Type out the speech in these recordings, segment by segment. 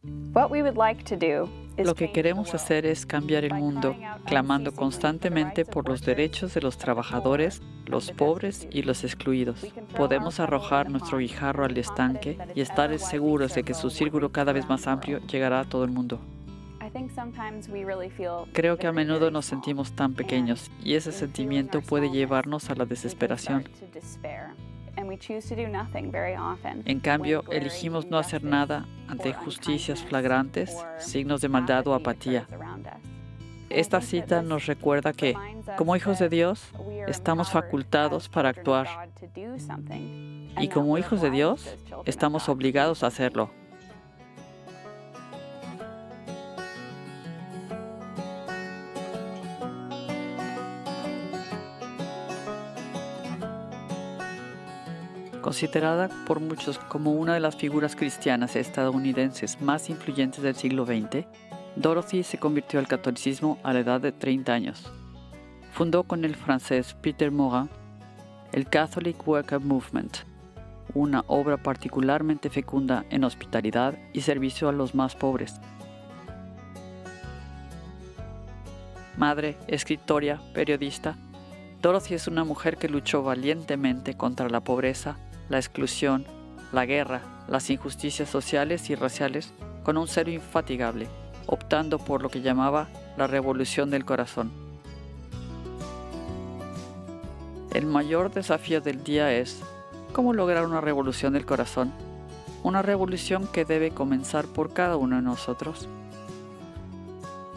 Lo que queremos hacer es cambiar el mundo, clamando constantemente por los derechos de los trabajadores, los pobres y los excluidos. Podemos arrojar nuestro guijarro al estanque y estar seguros de que su círculo cada vez más amplio llegará a todo el mundo. Creo que a menudo nos sentimos tan pequeños y ese sentimiento puede llevarnos a la desesperación. En cambio, elegimos no hacer nada ante injusticias flagrantes, signos de maldad o apatía. Esta cita nos recuerda que, como hijos de Dios, estamos facultados para actuar. Y como hijos de Dios, estamos obligados a hacerlo. Considerada por muchos como una de las figuras cristianas estadounidenses más influyentes del siglo XX, Dorothy se convirtió al catolicismo a la edad de 30 años. Fundó con el francés Peter Morin el Catholic Worker Movement, una obra particularmente fecunda en hospitalidad y servicio a los más pobres. Madre, escritora, periodista, Dorothy es una mujer que luchó valientemente contra la pobreza, la exclusión, la guerra, las injusticias sociales y raciales con un celo infatigable, optando por lo que llamaba la revolución del corazón. El mayor desafío del día es ¿cómo lograr una revolución del corazón? Una revolución que debe comenzar por cada uno de nosotros.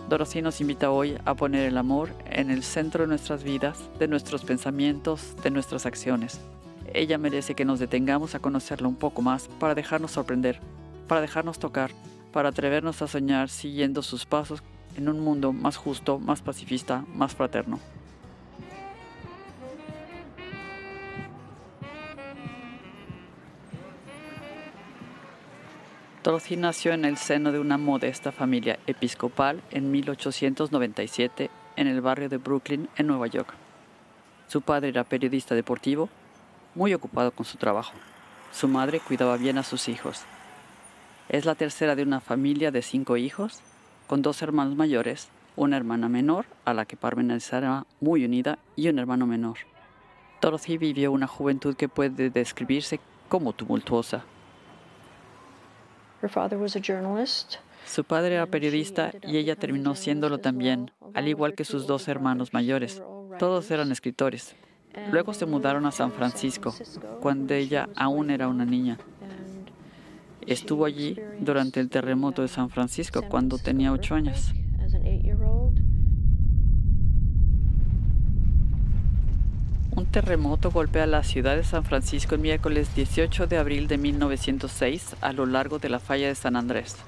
Dorothy nos invita hoy a poner el amor en el centro de nuestras vidas, de nuestros pensamientos, de nuestras acciones. Ella merece que nos detengamos a conocerla un poco más para dejarnos sorprender, para dejarnos tocar, para atrevernos a soñar siguiendo sus pasos en un mundo más justo, más pacifista, más fraterno. Dorothy nació en el seno de una modesta familia episcopal en 1897 en el barrio de Brooklyn, en Nueva York. Su padre era periodista deportivo, muy ocupado con su trabajo. Su madre cuidaba bien a sus hijos. Es la tercera de una familia de 5 hijos, con 2 hermanos mayores, una hermana menor, a la que permanecerá muy unida, y un hermano menor. Dorothy vivió una juventud que puede describirse como tumultuosa. Su padre era periodista y ella terminó siéndolo también, al igual que sus 2 hermanos mayores. Todos eran escritores. Luego se mudaron a San Francisco, cuando ella aún era una niña. Estuvo allí durante el terremoto de San Francisco, cuando tenía 8 años. Un terremoto golpea la ciudad de San Francisco el miércoles 18 de abril de 1906 a lo largo de la falla de San Andrés.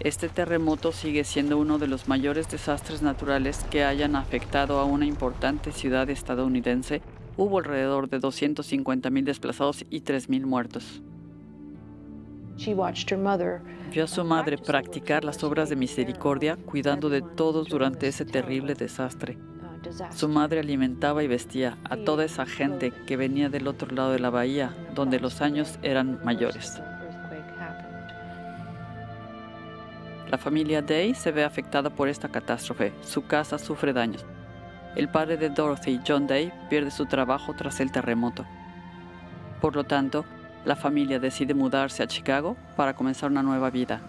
Este terremoto sigue siendo uno de los mayores desastres naturales que hayan afectado a una importante ciudad estadounidense. Hubo alrededor de 250,000 desplazados y 3,000 muertos. Vio a su madre practicar las obras de misericordia, cuidando de todos durante ese terrible desastre. Su madre alimentaba y vestía a toda esa gente que venía del otro lado de la bahía, donde los años eran mayores. La familia Day se ve afectada por esta catástrofe. Su casa sufre daños. El padre de Dorothy, John Day, pierde su trabajo tras el terremoto. Por lo tanto, la familia decide mudarse a Chicago para comenzar una nueva vida.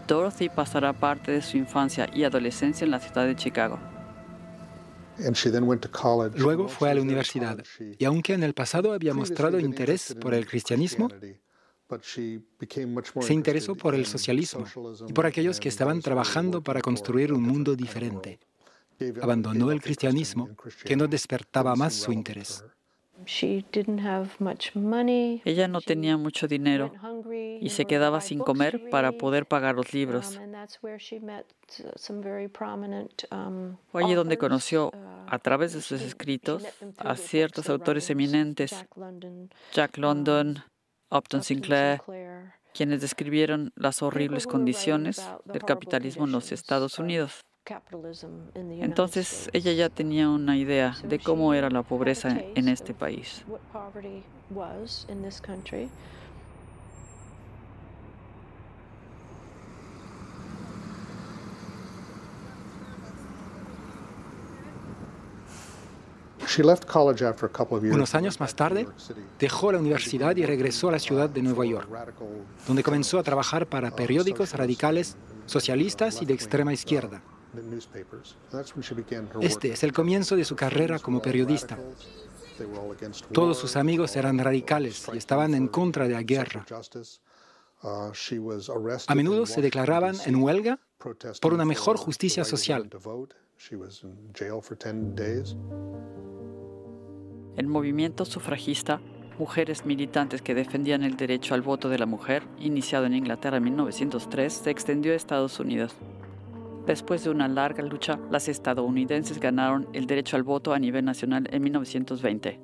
Dorothy pasará parte de su infancia y adolescencia en la ciudad de Chicago. Luego fue a la universidad, y aunque en el pasado había mostrado interés por el cristianismo, se interesó por el socialismo y por aquellos que estaban trabajando para construir un mundo diferente. Abandonó el cristianismo, que no despertaba más su interés. Ella no tenía mucho dinero y se quedaba sin comer para poder pagar los libros. Fue allí donde conoció, a través de sus escritos, a ciertos autores eminentes, Jack London, Upton Sinclair, quienes describieron las horribles condiciones del capitalismo en los Estados Unidos. Entonces ella ya tenía una idea de cómo era la pobreza en este país. Unos años más tarde, dejó la universidad y regresó a la ciudad de Nueva York, donde comenzó a trabajar para periódicos radicales, socialistas y de extrema izquierda. Este es el comienzo de su carrera como periodista. Todos sus amigos eran radicales y estaban en contra de la guerra. A menudo se declaraban en huelga por una mejor justicia social. El movimiento sufragista, mujeres militantes que defendían el derecho al voto de la mujer, iniciado en Inglaterra en 1903, se extendió a Estados Unidos. Después de una larga lucha, las estadounidenses ganaron el derecho al voto a nivel nacional en 1920.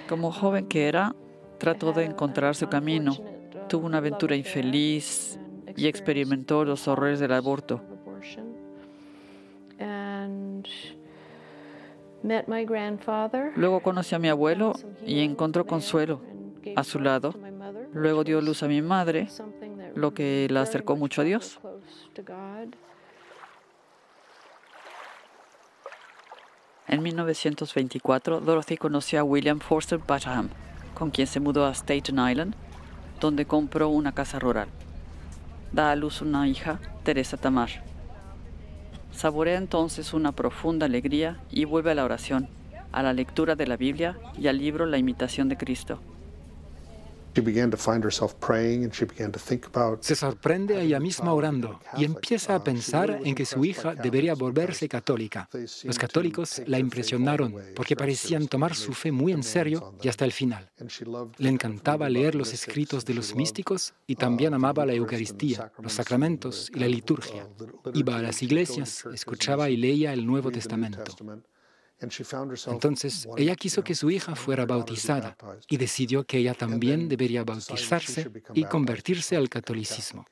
Como joven que era, trató de encontrar su camino. Tuvo una aventura infeliz y experimentó los horrores del aborto. Luego conoció a mi abuelo y encontró consuelo a su lado. Luego dio luz a mi madre, lo que la acercó mucho a Dios. En 1924, Dorothy conoció a William Forster Basham, con quien se mudó a Staten Island, donde compró una casa rural. Da a luz una hija, Teresa Tamar. Saborea entonces una profunda alegría y vuelve a la oración, a la lectura de la Biblia y al libro La imitación de Cristo. Se sorprende a ella misma orando y empieza a pensar en que su hija debería volverse católica. Los católicos la impresionaron porque parecían tomar su fe muy en serio y hasta el final. Le encantaba leer los escritos de los místicos y también amaba la Eucaristía, los sacramentos y la liturgia. Iba a las iglesias, escuchaba y leía el Nuevo Testamento. Entonces, ella quiso que su hija fuera bautizada y decidió que ella también debería bautizarse y convertirse al catolicismo.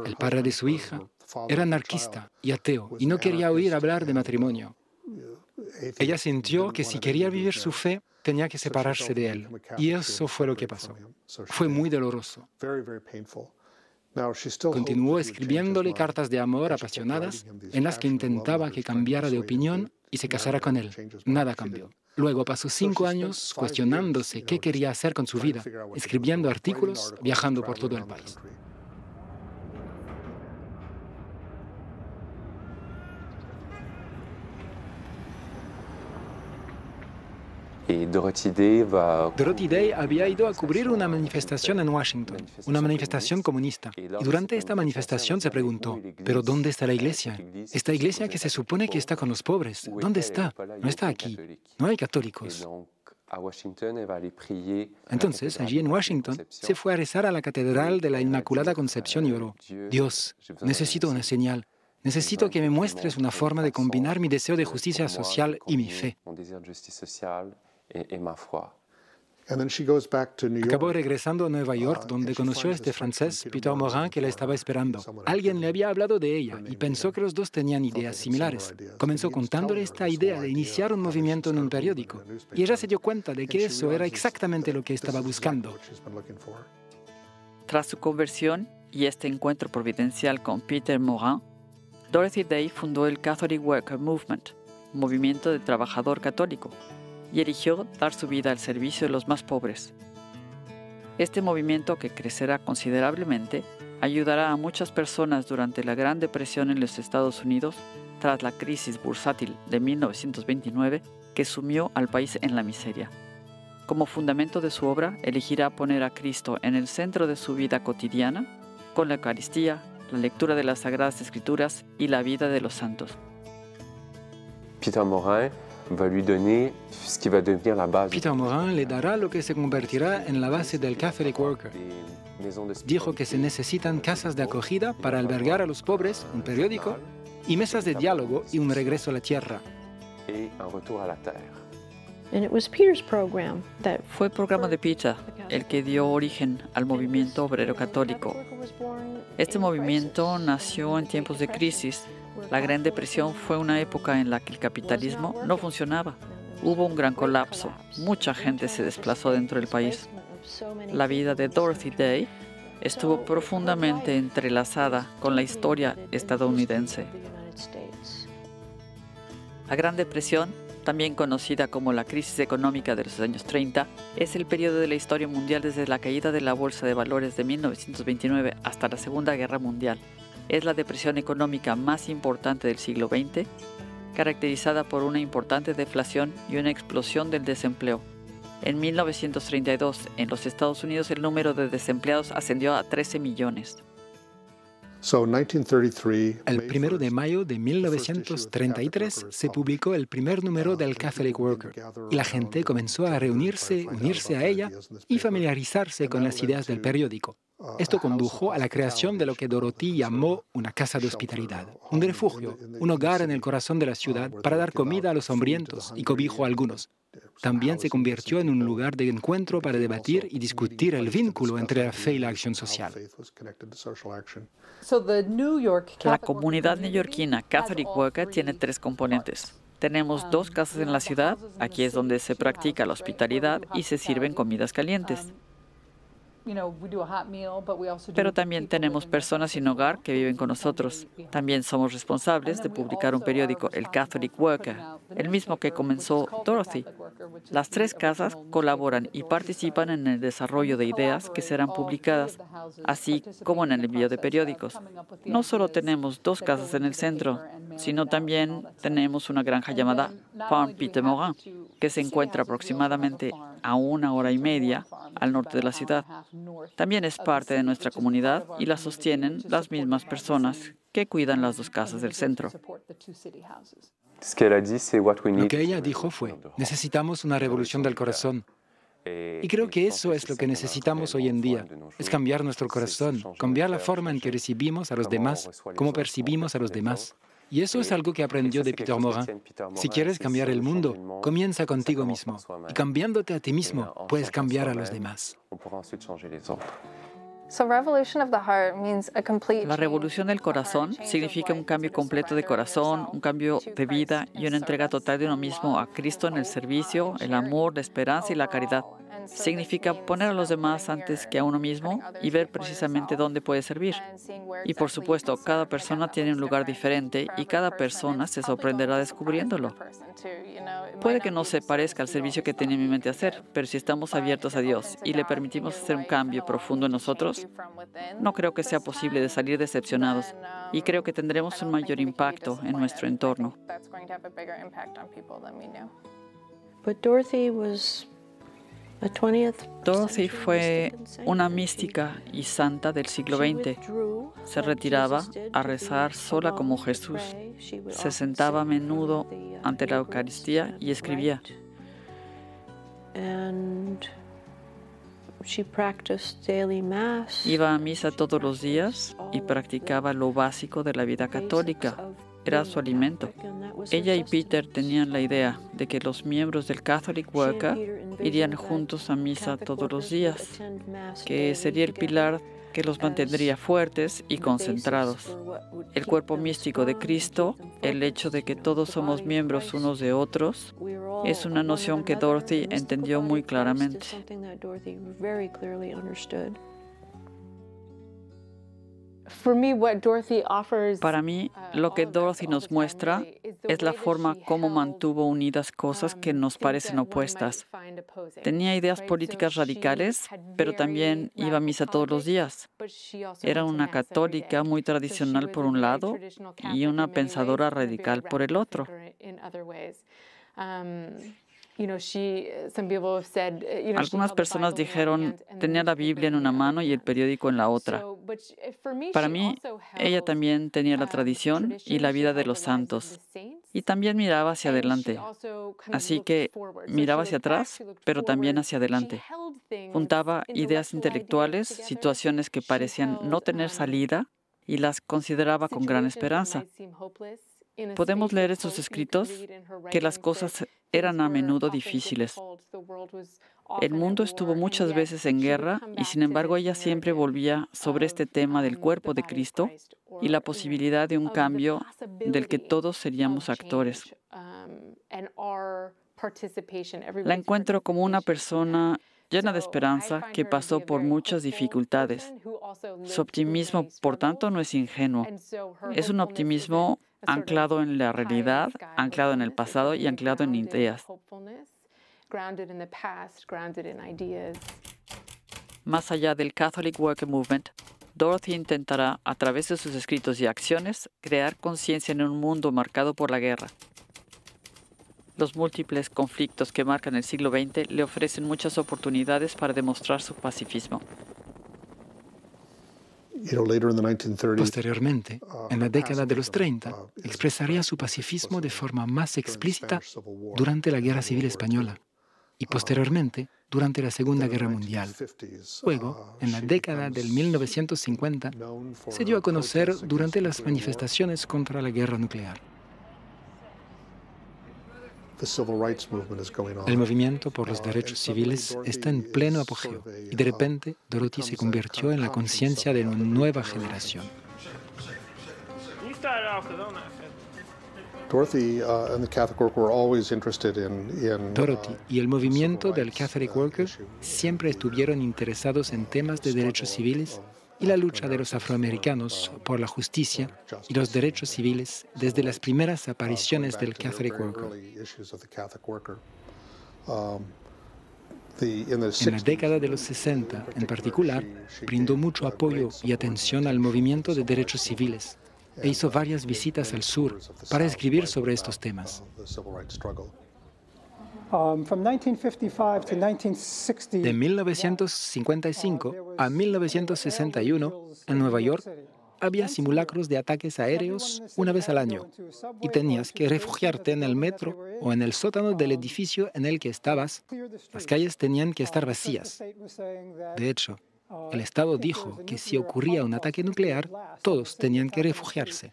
El padre de su hija era anarquista y ateo y no quería oír hablar de matrimonio. Ella sintió que si quería vivir su fe, tenía que separarse de él, y eso fue lo que pasó. Fue muy doloroso. Continuó escribiéndole cartas de amor apasionadas en las que intentaba que cambiara de opinión y se casara con él. Nada cambió. Luego pasó 5 años cuestionándose qué quería hacer con su vida, escribiendo artículos, viajando por todo el país. Dorothy Day había ido a cubrir una manifestación en Washington, una manifestación comunista. Y durante esta manifestación se preguntó, ¿pero dónde está la iglesia? Esta iglesia que se supone que está con los pobres, ¿dónde está? No está aquí. No hay católicos. Entonces, allí en Washington, se fue a rezar a la Catedral de la Inmaculada Concepción y oró, Dios, necesito una señal. Necesito que me muestres una forma de combinar mi deseo de justicia social y mi fe. Acabó regresando a Nueva York, donde conoció a este francés, Peter Morin, que la estaba esperando. Alguien le había hablado de ella y pensó que los dos tenían ideas similares. Comenzó contándole esta idea de iniciar un movimiento en un periódico, y ella se dio cuenta de que eso era exactamente lo que estaba buscando. Tras su conversión y este encuentro providencial con Peter Morin, Dorothy Day fundó el Catholic Worker Movement, un movimiento de trabajador católico, y eligió dar su vida al servicio de los más pobres. Este movimiento, que crecerá considerablemente, ayudará a muchas personas durante la Gran Depresión en los Estados Unidos, tras la crisis bursátil de 1929 que sumió al país en la miseria. Como fundamento de su obra, elegirá poner a Cristo en el centro de su vida cotidiana, con la Eucaristía, la lectura de las Sagradas Escrituras y la vida de los santos. Peter Morin le dará lo que se convertirá en la base del Catholic Worker. Dijo que se necesitan casas de acogida para albergar a los pobres, un periódico, y mesas de diálogo y un regreso a la tierra. Fue el programa de Peter el que dio origen al movimiento obrero católico. Este movimiento nació en tiempos de crisis. La Gran Depresión fue una época en la que el capitalismo no funcionaba. Hubo un gran colapso. Mucha gente se desplazó dentro del país. La vida de Dorothy Day estuvo profundamente entrelazada con la historia estadounidense. La Gran Depresión, también conocida como la crisis económica de los años 30, es el periodo de la historia mundial desde la caída de la Bolsa de Valores de 1929 hasta la Segunda Guerra Mundial. Es la depresión económica más importante del siglo XX, caracterizada por una importante deflación y una explosión del desempleo. En 1932, en los Estados Unidos, el número de desempleados ascendió a 13 millones. El 1 de mayo de 1933 se publicó el primer número del Catholic Worker y la gente comenzó a reunirse, unirse a ella y familiarizarse con las ideas del periódico. Esto condujo a la creación de lo que Dorothy llamó una casa de hospitalidad, un refugio, un hogar en el corazón de la ciudad para dar comida a los hambrientos y cobijo a algunos. También se convirtió en un lugar de encuentro para debatir y discutir el vínculo entre la fe y la acción social. La comunidad neoyorquina Catholic Worker tiene 3 componentes. Tenemos 2 casas en la ciudad, aquí es donde se practica la hospitalidad y se sirven comidas calientes. Pero también tenemos personas sin hogar que viven con nosotros. También somos responsables de publicar un periódico, el Catholic Worker, el mismo que comenzó Dorothy. Las 3 casas colaboran y participan en el desarrollo de ideas que serán publicadas, así como en el envío de periódicos. No solo tenemos 2 casas en el centro, sino también tenemos una granja llamada Farm Peter Morin, que se encuentra aproximadamente a 1 hora y media al norte de la ciudad. También es parte de nuestra comunidad y la sostienen las mismas personas que cuidan las 2 casas del centro. Lo que ella dijo fue, necesitamos una revolución del corazón. Y creo que eso es lo que necesitamos hoy en día, es cambiar nuestro corazón, cambiar la forma en que recibimos a los demás, cómo percibimos a los demás. Y eso es algo que aprendió de Peter Morin. Si quieres cambiar el mundo, comienza contigo mismo. Y cambiándote a ti mismo, puedes cambiar a los demás. La revolución del corazón significa un cambio completo de corazón, un cambio de vida y una entrega total de uno mismo a Cristo en el servicio, el amor, la esperanza y la caridad. Significa poner a los demás antes que a uno mismo y ver precisamente dónde puede servir. Y por supuesto, cada persona tiene un lugar diferente y cada persona se sorprenderá descubriéndolo. Puede que no se parezca al servicio que tenía en mi mente hacer, pero si estamos abiertos a Dios y le permitimos hacer un cambio profundo en nosotros, no creo que sea posible de salir decepcionados y creo que tendremos un mayor impacto en nuestro entorno. Dorothy fue una mística y santa del siglo XX. Se retiraba a rezar sola como Jesús. Se sentaba a menudo ante la Eucaristía y escribía. Iba a misa todos los días y practicaba lo básico de la vida católica. Era su alimento. Ella y Peter tenían la idea de que los miembros del Catholic Worker irían juntos a misa todos los días, que sería el pilar que los mantendría fuertes y concentrados. El cuerpo místico de Cristo, el hecho de que todos somos miembros unos de otros, es una noción que Dorothy entendió muy claramente. Para mí, lo que Dorothy nos muestra es la forma como mantuvo unidas cosas que nos parecen opuestas. Tenía ideas políticas radicales, pero también iba a misa todos los días. Era una católica muy tradicional por un lado y una pensadora radical por el otro. Algunas personas dijeron, tenía la Biblia en una mano y el periódico en la otra. Para mí, ella también tenía la tradición y la vida de los santos. Y también miraba hacia adelante. Así que miraba hacia atrás, pero también hacia adelante. Juntaba ideas intelectuales, situaciones que parecían no tener salida, y las consideraba con gran esperanza. Podemos leer estos escritos que las cosas eran a menudo difíciles. El mundo estuvo muchas veces en guerra y sin embargo ella siempre volvía sobre este tema del cuerpo de Cristo y la posibilidad de un cambio del que todos seríamos actores. La encuentro como una persona llena de esperanza que pasó por muchas dificultades. Su optimismo, por tanto, no es ingenuo. Es un optimismo anclado en la realidad, anclado en el pasado y anclado en ideas. Más allá del Catholic Worker Movement, Dorothy intentará, a través de sus escritos y acciones, crear conciencia en un mundo marcado por la guerra. Los múltiples conflictos que marcan el siglo XX le ofrecen muchas oportunidades para demostrar su pacifismo. Posteriormente, en la década de los 30, expresaría su pacifismo de forma más explícita durante la Guerra Civil Española y posteriormente durante la Segunda Guerra Mundial. Luego, en la década del 1950, se dio a conocer durante las manifestaciones contra la guerra nuclear. El movimiento por los derechos civiles está en pleno apogeo y de repente Dorothy se convirtió en la conciencia de una nueva generación. Dorothy y el movimiento del Catholic Worker siempre estuvieron interesados en temas de derechos civiles y la lucha de los afroamericanos por la justicia y los derechos civiles desde las primeras apariciones del Catholic Worker. En la década de los 60, en particular, brindó mucho apoyo y atención al movimiento de derechos civiles e hizo varias visitas al sur para escribir sobre estos temas. De 1955 a 1961, en Nueva York, había simulacros de ataques aéreos una vez al año y tenías que refugiarte en el metro o en el sótano del edificio en el que estabas. Las calles tenían que estar vacías. De hecho, el Estado dijo que si ocurría un ataque nuclear, todos tenían que refugiarse.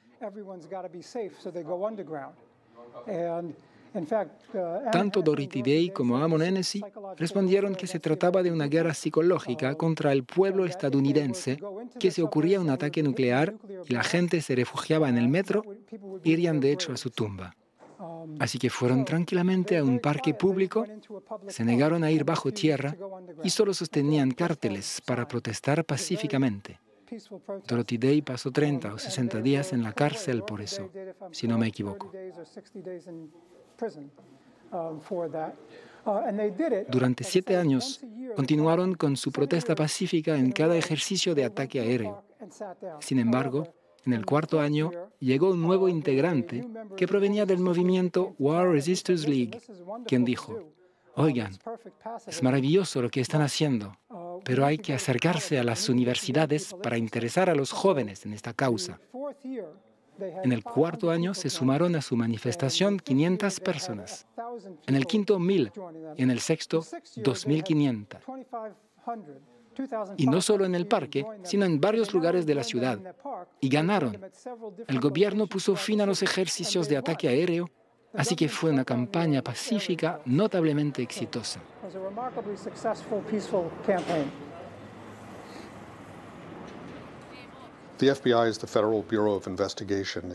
Tanto Dorothy Day como Amon Hennessy respondieron que se trataba de una guerra psicológica contra el pueblo estadounidense, que si ocurría un ataque nuclear y la gente se refugiaba en el metro, irían de hecho a su tumba. Así que fueron tranquilamente a un parque público, se negaron a ir bajo tierra y solo sostenían carteles para protestar pacíficamente. Dorothy Day pasó 30 o 60 días en la cárcel por eso, si no me equivoco. Durante 7 años, continuaron con su protesta pacífica en cada ejercicio de ataque aéreo. Sin embargo, en el 4º año, llegó un nuevo integrante que provenía del movimiento War Resisters League, quien dijo: «Oigan, es maravilloso lo que están haciendo, pero hay que acercarse a las universidades para interesar a los jóvenes en esta causa». En el 4º año se sumaron a su manifestación 500 personas, en el 5º 1000 y en el 6º 2500. Y no solo en el parque, sino en varios lugares de la ciudad. Y ganaron. El gobierno puso fin a los ejercicios de ataque aéreo, así que fue una campaña pacífica notablemente exitosa.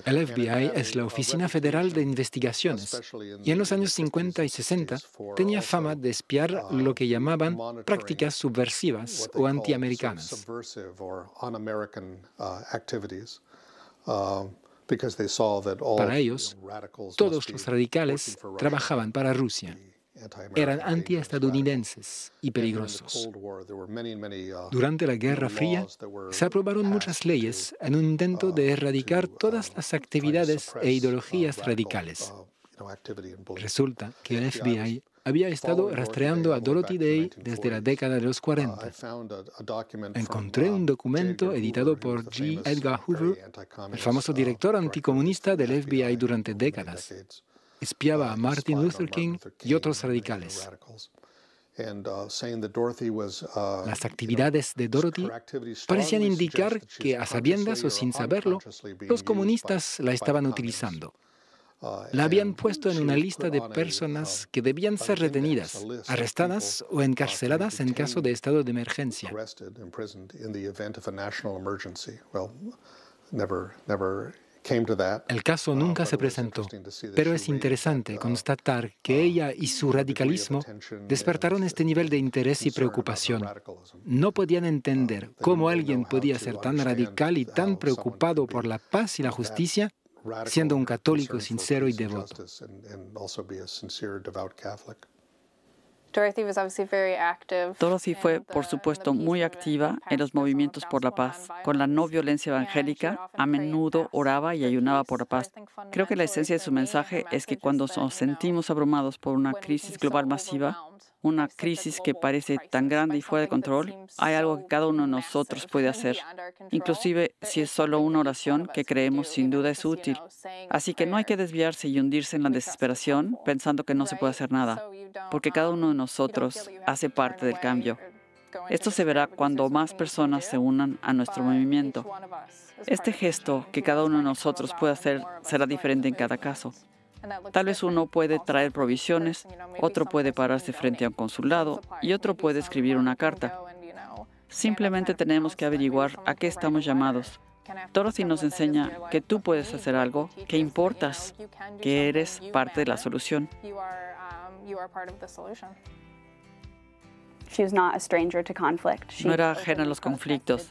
El FBI es la Oficina Federal de Investigaciones y en los años 50 y 60 tenía fama de espiar lo que llamaban prácticas subversivas o antiamericanas. Para ellos, todos los radicales trabajaban para Rusia. Eran antiestadounidenses y peligrosos. Durante la Guerra Fría, se aprobaron muchas leyes en un intento de erradicar todas las actividades e ideologías radicales. Resulta que el FBI había estado rastreando a Dorothy Day desde la década de los 40. Encontré un documento editado por G. Edgar Hoover, el famoso director anticomunista del FBI durante décadas. Espiaba a Martin Luther King y otros radicales. Las actividades de Dorothy parecían indicar que, a sabiendas o sin saberlo, los comunistas la estaban utilizando. La habían puesto en una lista de personas que debían ser retenidas, arrestadas o encarceladas en caso de estado de emergencia. El caso nunca se presentó, pero es interesante constatar que ella y su radicalismo despertaron este nivel de interés y preocupación. No podían entender cómo alguien podía ser tan radical y tan preocupado por la paz y la justicia siendo un católico sincero y devoto. Dorothy fue, por supuesto, muy activa en los movimientos por la paz. Con la no violencia evangélica, a menudo oraba y ayunaba por la paz. Creo que la esencia de su mensaje es que cuando nos sentimos abrumados por una crisis global masiva, una crisis que parece tan grande y fuera de control, hay algo que cada uno de nosotros puede hacer. Inclusive si es solo una oración que creemos sin duda es útil. Así que no hay que desviarse y hundirse en la desesperación pensando que no se puede hacer nada, porque cada uno de nosotros hace parte del cambio. Esto se verá cuando más personas se unan a nuestro movimiento. Este gesto que cada uno de nosotros puede hacer será diferente en cada caso. Tal vez uno puede traer provisiones, otro puede pararse frente a un consulado y otro puede escribir una carta. Simplemente tenemos que averiguar a qué estamos llamados. Dorothy nos enseña que tú puedes hacer algo, que importas, que eres parte de la solución. No era ajena a los conflictos.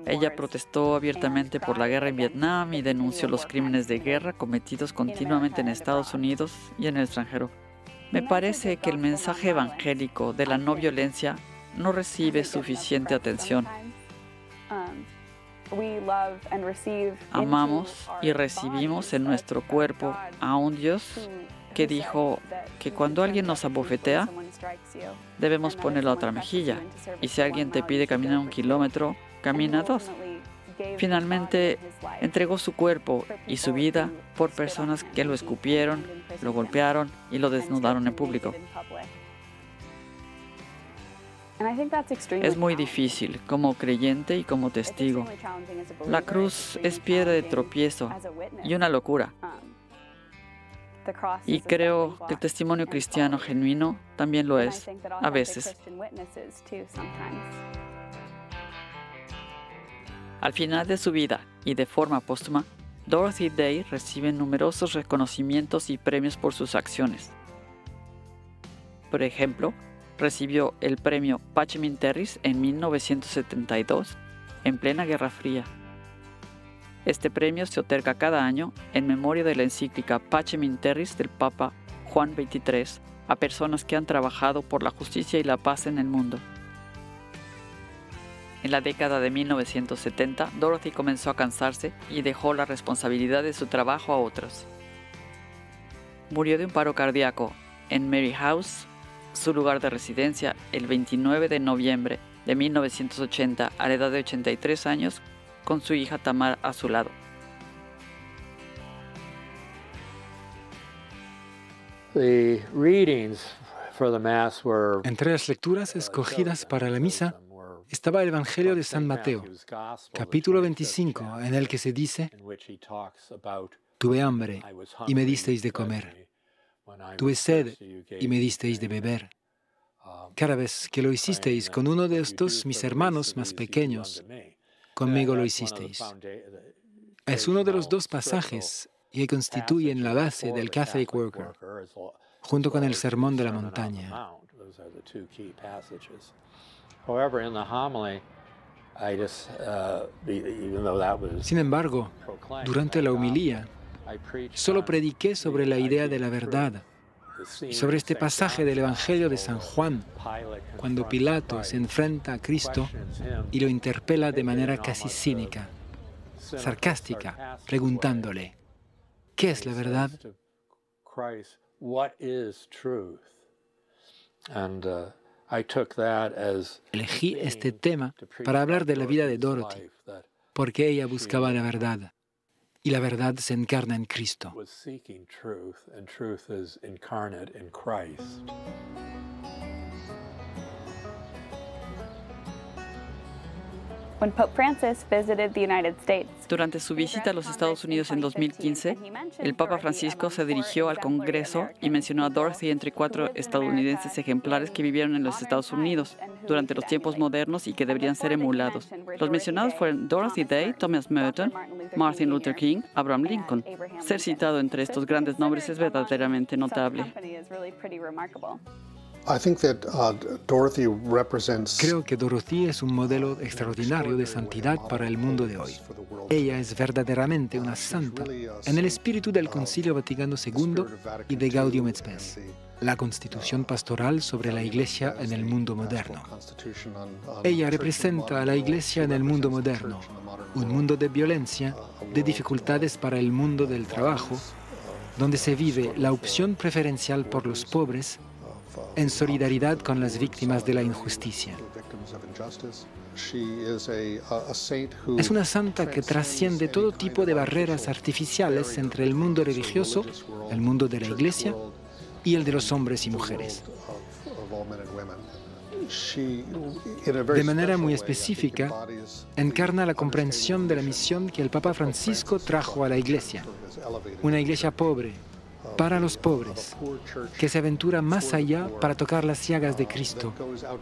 Ella protestó abiertamente por la guerra en Vietnam y denunció los crímenes de guerra cometidos continuamente en Estados Unidos y en el extranjero. Me parece que el mensaje evangélico de la no violencia no recibe suficiente atención. Amamos y recibimos en nuestro cuerpo a un Dios que dijo que cuando alguien nos abofetea, debemos poner la otra mejilla. Y si alguien te pide caminar 1 kilómetro, camina 2. Finalmente, entregó su cuerpo y su vida por personas que lo escupieron, lo golpearon y lo desnudaron en público. Es muy difícil como creyente y como testigo. La cruz es piedra de tropiezo y una locura. Y creo que el testimonio cristiano genuino también lo es, a veces. Al final de su vida y de forma póstuma, Dorothy Day recibe numerosos reconocimientos y premios por sus acciones. Por ejemplo, recibió el premio Pacem in Terris en 1972, en plena Guerra Fría. Este premio se otorga cada año en memoria de la encíclica Pacem in Terris del Papa Juan XXIII a personas que han trabajado por la justicia y la paz en el mundo. En la década de 1970, Dorothy comenzó a cansarse y dejó la responsabilidad de su trabajo a otros. Murió de un paro cardíaco en Mary House, su lugar de residencia, el 29 de noviembre de 1980 a la edad de 83 años, con su hija Tamar a su lado. Entre las lecturas escogidas para la misa estaba el Evangelio de San Mateo, capítulo 25, en el que se dice: Tuve hambre y me disteis de comer. Tuve sed y me disteis de beber. Cada vez que lo hicisteis con uno de estos mis hermanos más pequeños, conmigo lo hicisteis. Es uno de los dos pasajes que constituyen la base del Catholic Worker, junto con el Sermón de la Montaña. Sin embargo, durante la homilía, solo prediqué sobre la idea de la verdad y sobre este pasaje del Evangelio de San Juan, cuando Pilato se enfrenta a Cristo y lo interpela de manera casi cínica, sarcástica, preguntándole: ¿qué es la verdad? Elegí este tema para hablar de la vida de Dorothy, porque ella buscaba la verdad. Y la verdad se encarna en Cristo. Durante su visita a los Estados Unidos en 2015, el Papa Francisco se dirigió al Congreso y mencionó a Dorothy entre 4 estadounidenses ejemplares que vivieron en los Estados Unidos durante los tiempos modernos y que deberían ser emulados. Los mencionados fueron Dorothy Day, Thomas Merton, Martin Luther King, Abraham Lincoln. Ser citado entre estos grandes nombres es verdaderamente notable. Creo que Dorothy es un modelo extraordinario de santidad para el mundo de hoy. Ella es verdaderamente una santa en el espíritu del Concilio Vaticano II y de Gaudium et Spes, la constitución pastoral sobre la Iglesia en el mundo moderno. Ella representa a la Iglesia en el mundo moderno, un mundo de violencia, de dificultades para el mundo del trabajo, donde se vive la opción preferencial por los pobres en solidaridad con las víctimas de la injusticia. Es una santa que trasciende todo tipo de barreras artificiales entre el mundo religioso, el mundo de la Iglesia y el de los hombres y mujeres. De manera muy específica, encarna la comprensión de la misión que el Papa Francisco trajo a la Iglesia, una Iglesia pobre, para los pobres, que se aventura más allá para tocar las llagas de Cristo,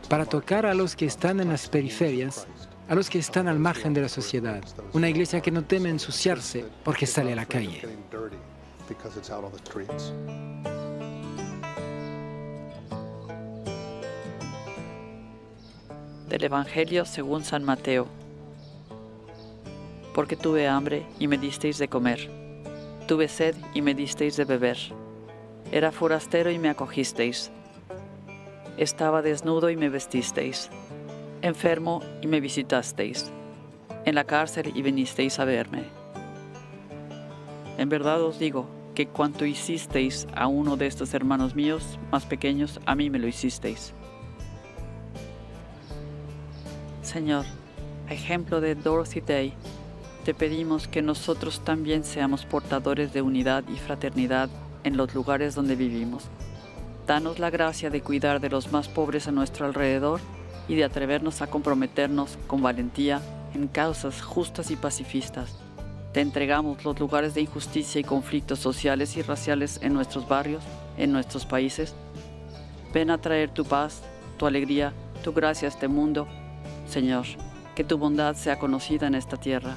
para tocar a los que están en las periferias, a los que están al margen de la sociedad, una Iglesia que no teme ensuciarse porque sale a la calle. Del Evangelio según San Mateo. Porque tuve hambre y me disteis de comer, tuve sed y me disteis de beber, era forastero y me acogisteis, estaba desnudo y me vestisteis, enfermo y me visitasteis, en la cárcel y vinisteis a verme. En verdad os digo que cuanto hicisteis a uno de estos hermanos míos más pequeños, a mí me lo hicisteis. Señor, a ejemplo de Dorothy Day, te pedimos que nosotros también seamos portadores de unidad y fraternidad en los lugares donde vivimos. Danos la gracia de cuidar de los más pobres a nuestro alrededor y de atrevernos a comprometernos con valentía en causas justas y pacifistas. Te entregamos los lugares de injusticia y conflictos sociales y raciales en nuestros barrios, en nuestros países. Ven a traer tu paz, tu alegría, tu gracia a este mundo. Señor, que tu bondad sea conocida en esta tierra.